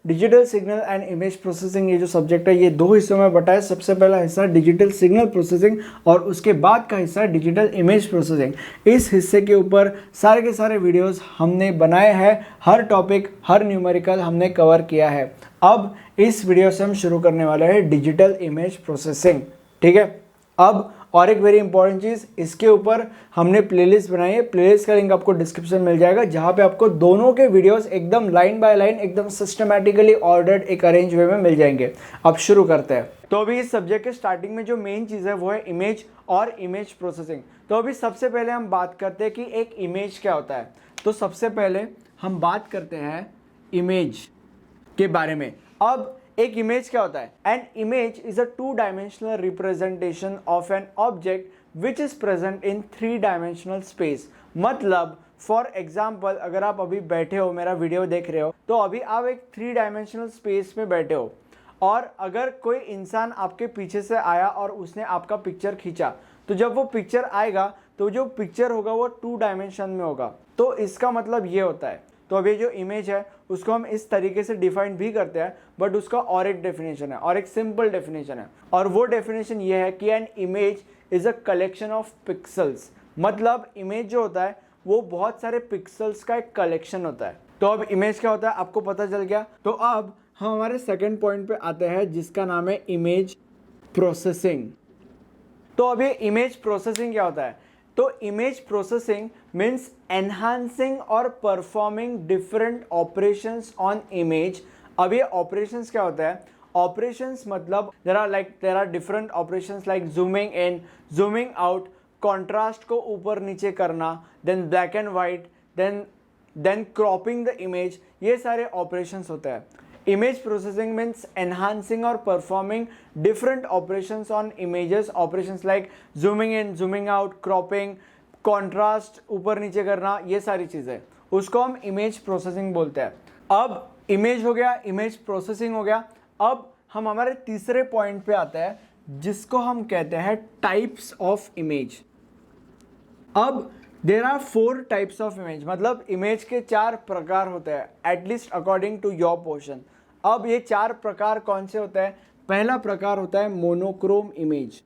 Digital signal and image processing ये जो subject है ये दो हिस्सों में बटा है। सबसे पहला हिस्सा डिजिटल सिग्नल प्रोसेसिंग और उसके बाद का हिस्सा डिजिटल इमेज प्रोसेसिंग। इस हिस्से के ऊपर सारे के सारे वीडियोस हमने बनाए हैं, हर टॉपिक हर न्यूमेरिकल हमने कवर किया है। अब इस वीडियो से हम शुरू करने वाले हैं डिजिटल इमेज प्रोसेसिंग, ठीक है। अब और एक वेरी इंपॉर्टेंट चीज़, इसके ऊपर हमने प्लेलिस्ट बनाई है। प्लेलिस्ट का लिंक आपको डिस्क्रिप्शन मिल जाएगा, जहां पे आपको दोनों के वीडियोस एकदम लाइन बाय लाइन एकदम सिस्टमैटिकली ऑर्डर्ड एक अरेंज वे में मिल जाएंगे। अब शुरू करते हैं। तो अभी इस सब्जेक्ट के स्टार्टिंग में जो मेन चीज़ है वो है इमेज और इमेज प्रोसेसिंग। तो अभी सबसे पहले हम बात करते हैं कि एक इमेज क्या होता है। तो सबसे पहले हम बात करते हैं इमेज के बारे में। अब एक इमेज क्या होता है? An image is a 2-dimensional representation of an object which is present in 3-dimensional space. मतलब फॉर एग्जाम्पल, अगर आप अभी बैठे हो, मेरा वीडियो देख रहे हो, तो अभी आप एक 3-dimensional स्पेस में बैठे हो, और अगर कोई इंसान आपके पीछे से आया और उसने आपका पिक्चर खींचा, तो जब वो पिक्चर आएगा तो जो पिक्चर होगा वो 2 डायमेंशन में होगा। तो इसका मतलब ये होता है। तो अब ये जो इमेज है उसको हम इस तरीके से डिफाइन भी करते हैं, बट उसका और एक डेफिनेशन है, और एक सिंपल डेफिनेशन है, और वो डेफिनेशन ये है कि an image is a collection of pixels. मतलब इमेज जो होता है वो बहुत सारे पिक्सल्स का एक कलेक्शन होता है। तो अब इमेज क्या होता है आपको पता चल गया। तो अब हम हमारे सेकेंड पॉइंट पे आते हैं, जिसका नाम है इमेज प्रोसेसिंग। तो अब ये इमेज प्रोसेसिंग क्या होता है? तो इमेज प्रोसेसिंग मीन्स एनहांसिंग और performing different operations on image. अब ये ऑपरेशंस क्या होता है? ऑपरेशंस मतलब there are different operations like zooming in, zooming out, contrast को ऊपर नीचे करना, then black and white, then cropping the image. ये सारे ऑपरेशंस होते हैं। Image processing means enhancing or performing different operations on images. Operations like zooming in, zooming out, cropping, contrast ऊपर नीचे करना, ये सारी चीज़ें, उसको हम image processing बोलते हैं। अब image हो गया, image processing हो गया। अब हम हमारे तीसरे पॉइंट पे आते हैं, जिसको हम कहते हैं टाइप्स ऑफ इमेज। अब there are 4 types of image, मतलब इमेज के 4 प्रकार होते हैं, at least according to your portion. अब ये 4 प्रकार कौन से होते हैं? पहला प्रकार होता है मोनोक्रोम इमेज,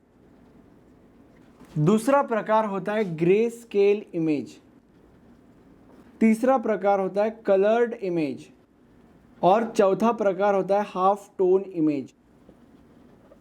दूसरा प्रकार होता है ग्रे स्केल इमेज, तीसरा प्रकार होता है कलर्ड इमेज, और चौथा प्रकार होता है हाफ टोन इमेज।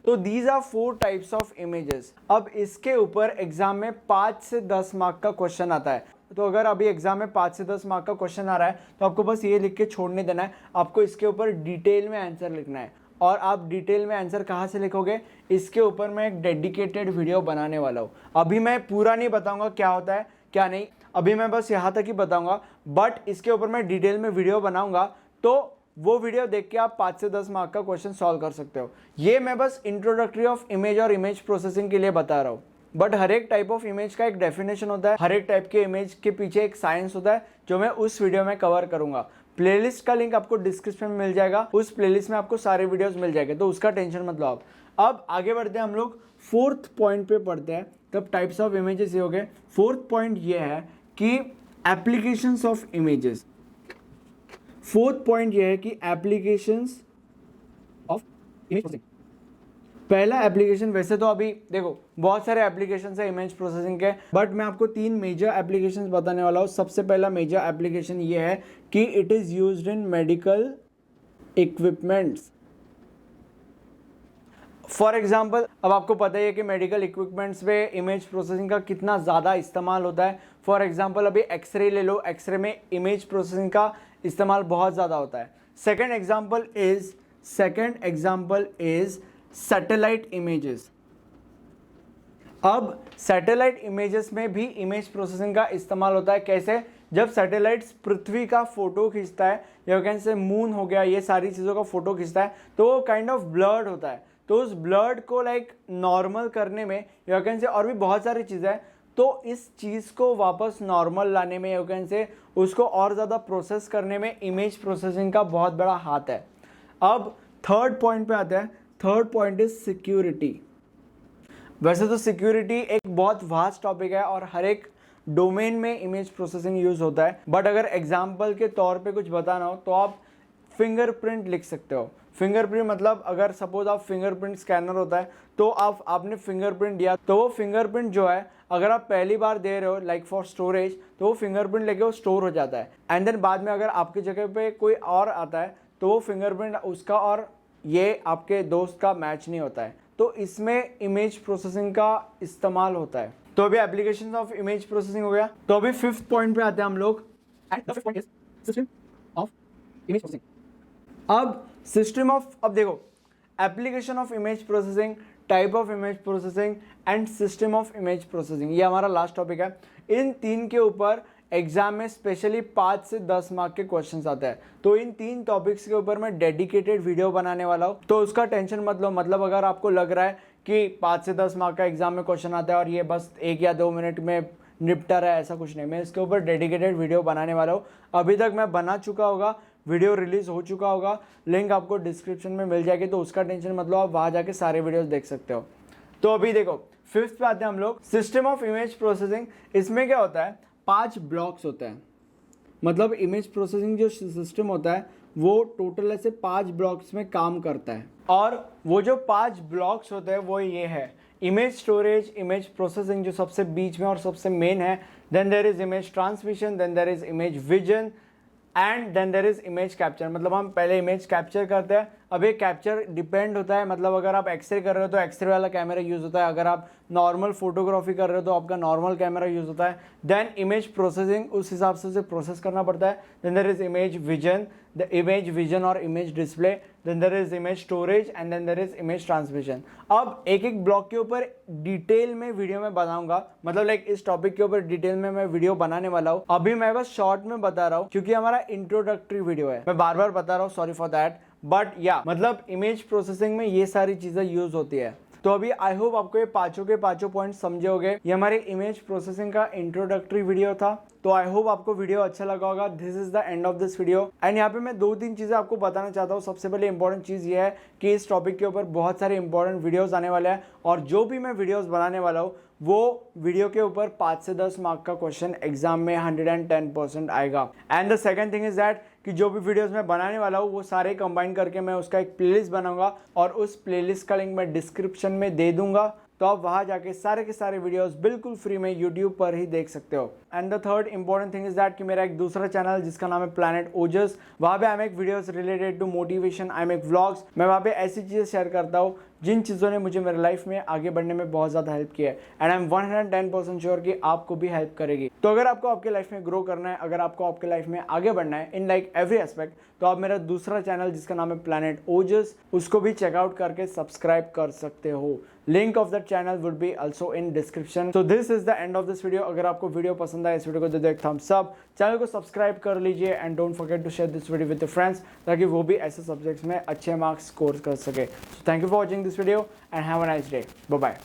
तो these are 4 types of images. अब इसके ऊपर एग्जाम में 5 से 10 मार्क का क्वेश्चन आता है। तो अगर अभी एग्जाम में 5 से 10 मार्क का क्वेश्चन आ रहा है, तो आपको बस ये लिख के छोड़ने देना है, आपको इसके ऊपर डिटेल में आंसर लिखना है। और आप डिटेल में आंसर कहाँ से लिखोगे? इसके ऊपर मैं एक डेडिकेटेड वीडियो बनाने वाला हूँ। अभी मैं पूरा नहीं बताऊँगा क्या होता है क्या नहीं, अभी मैं बस यहाँ तक ही बताऊँगा, बट इसके ऊपर मैं डिटेल में वीडियो बनाऊँगा, तो वो वीडियो देख के आप 5 से 10 मार्क का क्वेश्चन सॉल्व कर सकते हो। ये मैं बस इंट्रोडक्टरी ऑफ इमेज और इमेज प्रोसेसिंग के लिए बता रहा हूँ, बट हर एक टाइप ऑफ इमेज का एक डेफिनेशन होता है, हर एक टाइप के इमेज के पीछे एक साइंस होता है, जो मैं उस वीडियो में कवर करूंगा। प्लेलिस्ट का लिंक आपको डिस्क्रिप्शन में मिल जाएगा, उस प्लेलिस्ट में आपको सारे वीडियोस मिल जाएंगे, तो उसका टेंशन मत लो आप। अब आगे बढ़ते हैं, हम लोग 4th पॉइंट पे पढ़ते हैं। तब टाइप्स ऑफ इमेजेस ये हो गए। 4th पॉइंट ये है कि applications of images. 4th point ये है कि एप्लीकेशंस ऑफ इमेज प्रोसेसिंग। पहला एप्लीकेशन, वैसे तो अभी देखो बहुत सारे एप्लीकेशन है इमेज प्रोसेसिंग के, बट मैं आपको 3 मेजर एप्लीकेशंस बताने वाला हूँ। सबसे पहला मेजर एप्लीकेशन ये है कि it is used in medical equipments. For example, अब आपको पता ही है कि मेडिकल इक्विपमेंट्स पे इमेज प्रोसेसिंग का कितना ज़्यादा इस्तेमाल होता है। फॉर एग्जाम्पल अभी एक्सरे ले लो, एक्सरे में इमेज प्रोसेसिंग का इस्तेमाल बहुत ज़्यादा होता है। Second example is satellite images. अब सैटेलाइट इमेजेस में भी इमेज प्रोसेसिंग का इस्तेमाल होता है। कैसे? जब सैटेलाइट्स पृथ्वी का फोटो खींचता है, या कैन से मून हो गया, ये सारी चीज़ों का फोटो खींचता है, तो वो काइंड ऑफ ब्लर्ड होता है। तो उस ब्लर्ड को लाइक नॉर्मल करने में, या कैन से और भी बहुत सारी चीज़ें हैं, तो इस चीज़ को वापस नॉर्मल लाने में, या कैन से उसको और ज़्यादा प्रोसेस करने में इमेज प्रोसेसिंग का बहुत बड़ा हाथ है। अब थर्ड पॉइंट पे आते हैं। Third point is security. वैसे तो सिक्योरिटी एक बहुत वास्ट टॉपिक है और हर एक डोमेन में इमेज प्रोसेसिंग यूज होता है, बट अगर एग्जाम्पल के तौर पे कुछ बताना हो तो आप फिंगरप्रिंट लिख सकते हो। फिंगरप्रिंट मतलब अगर सपोज आप फिंगरप्रिंट स्कैनर होता है तो आपने फिंगरप्रिंट दिया तो वो फिंगरप्रिंट जो है अगर आप पहली बार दे रहे हो लाइक फॉर स्टोरेज तो वो फिंगरप्रिंट लेके वो स्टोर हो जाता है। एंड देन बाद में अगर आपकी जगह पे कोई और आता है तो वो फिंगरप्रिंट उसका और ये आपके दोस्त का मैच नहीं होता है। तो इसमें इमेज प्रोसेसिंग का इस्तेमाल होता है। तो अभी एप्लीकेशन ऑफ इमेज प्रोसेसिंग हो गया। तो अभी 5th पॉइंट पे आते हैं हम लोग। And the 5th point is system of image processing. अब देखो, application of image processing, type of image processing and system of image processing, ये हमारा लास्ट टॉपिक है। इन 3 के ऊपर एग्जाम में स्पेशली 5 से 10 मार्क के क्वेश्चंस आते हैं। तो इन 3 टॉपिक्स के ऊपर मैं डेडिकेटेड वीडियो बनाने वाला हूँ, तो उसका टेंशन मत लो। मतलब अगर आपको लग रहा है कि 5 से 10 मार्क का एग्जाम में क्वेश्चन आता है और ये बस 1 या 2 मिनट में निपटा रहा है, ऐसा कुछ नहीं। मैं इसके ऊपर डेडिकेटेड वीडियो बनाने वाला हूँ। अभी तक मैं बना चुका होगा, वीडियो रिलीज हो चुका होगा, लिंक आपको डिस्क्रिप्शन में मिल जाएगी, तो उसका टेंशन मत लो, आप वहाँ जाके सारे वीडियोस देख सकते हो। तो अभी देखो 5th पे आते हैं हम लोग, सिस्टम ऑफ इमेज प्रोसेसिंग। इसमें क्या होता है, 5 ब्लॉक्स होते हैं। मतलब इमेज प्रोसेसिंग जो सिस्टम होता है वो टोटल ऐसे 5 ब्लॉक्स में काम करता है। और वो जो 5 ब्लॉक्स होते हैं वो ये है, इमेज स्टोरेज, इमेज प्रोसेसिंग जो सबसे बीच में और सबसे मेन है, then there is image transmission, then there is image vision and then there is image capture. मतलब हम पहले इमेज कैप्चर करते हैं। अब ये कैप्चर डिपेंड होता है, मतलब अगर आप एक्सरे कर रहे हो तो एक्सरे वाला कैमरा यूज होता है, अगर आप नॉर्मल फोटोग्राफी कर रहे हो तो आपका नॉर्मल कैमरा यूज होता है। देन इमेज प्रोसेसिंग, उस हिसाब से उसे प्रोसेस करना पड़ता है। Then there is image vision, the image vision और image display, then there is image storage and then there is image transmission. अब एक एक ब्लॉक के ऊपर डिटेल में वीडियो में बताऊंगा, मतलब लाइक इस टॉपिक के ऊपर डिटेल में मैं वीडियो बनाने वाला हूँ। अभी मैं बस शॉर्ट में बता रहा हूँ क्योंकि हमारा इंट्रोडक्टरी वीडियो है, मैं बार बार बता रहा हूँ, सॉरी फॉर दैट। बट या मतलब इमेज प्रोसेसिंग में ये सारी चीजें यूज होती है। तो अभी आई होप आपको ये पांचों के पांचों पॉइंट समझे होंगे। ये हमारे इमेज प्रोसेसिंग का इंट्रोडक्टरी वीडियो था। तो आई होप आपको वीडियो अच्छा लगा होगा। This is the end of this video. And यहाँ पे मैं 2-3 चीजें आपको बताना चाहता हूँ। सबसे पहले इंपॉर्टेंट चीज ये है कि इस टॉपिक के ऊपर बहुत सारे इंपॉर्टेंट वीडियोस आने वाले हैं और जो भी मैं वीडियोस बनाने वाला हूँ वो वीडियो के ऊपर 5 से 10 मार्क का क्वेश्चन एग्जाम में 110% आएगा। And the second thing is that कि जो भी वीडियोस मैं बनाने वाला हूँ वो सारे कंबाइन करके मैं उसका एक प्लेलिस्ट बनाऊंगा और उस प्लेलिस्ट का लिंक मैं डिस्क्रिप्शन में दे दूंगा, तो आप वहां जाके सारे के सारे वीडियोस बिल्कुल फ्री में यूट्यूब पर ही देख सकते हो। And the third important thing is that कि मेरा एक दूसरा चैनल जिसका नाम है प्लैनेट ओजस, वहां पे I make videos related to motivation, I make vlogs. मैं वहां पे ऐसी चीजें शेयर करता हूँ जिन चीज़ों ने मुझे मेरे लाइफ में आगे बढ़ने में बहुत ज़्यादा हेल्प किया है। एंड आई एम 110% श्योर कि आपको भी हेल्प करेगी। तो अगर आपको आपके लाइफ में ग्रो करना है, अगर आपको आपके लाइफ में आगे बढ़ना है इन लाइक एवरी एस्पेक्ट, तो आप मेरा दूसरा चैनल जिसका नाम है प्लैनेट ओजस, उसको भी चेकआउट करके सब्सक्राइब कर सकते हो। Link of that channel would be also in description. So this is the end of this video. अगर आपको वीडियो पसंद आए इस वीडियो को दे दो एक थम्स अप, चैनल को सब्सक्राइब कर लीजिए and don't forget to share this video with your friends ताकि वो भी ऐसे सब्जेक्ट्स में अच्छे मार्क्स स्कोर कर सके। So thank you for watching this video and have a nice day. Bye bye.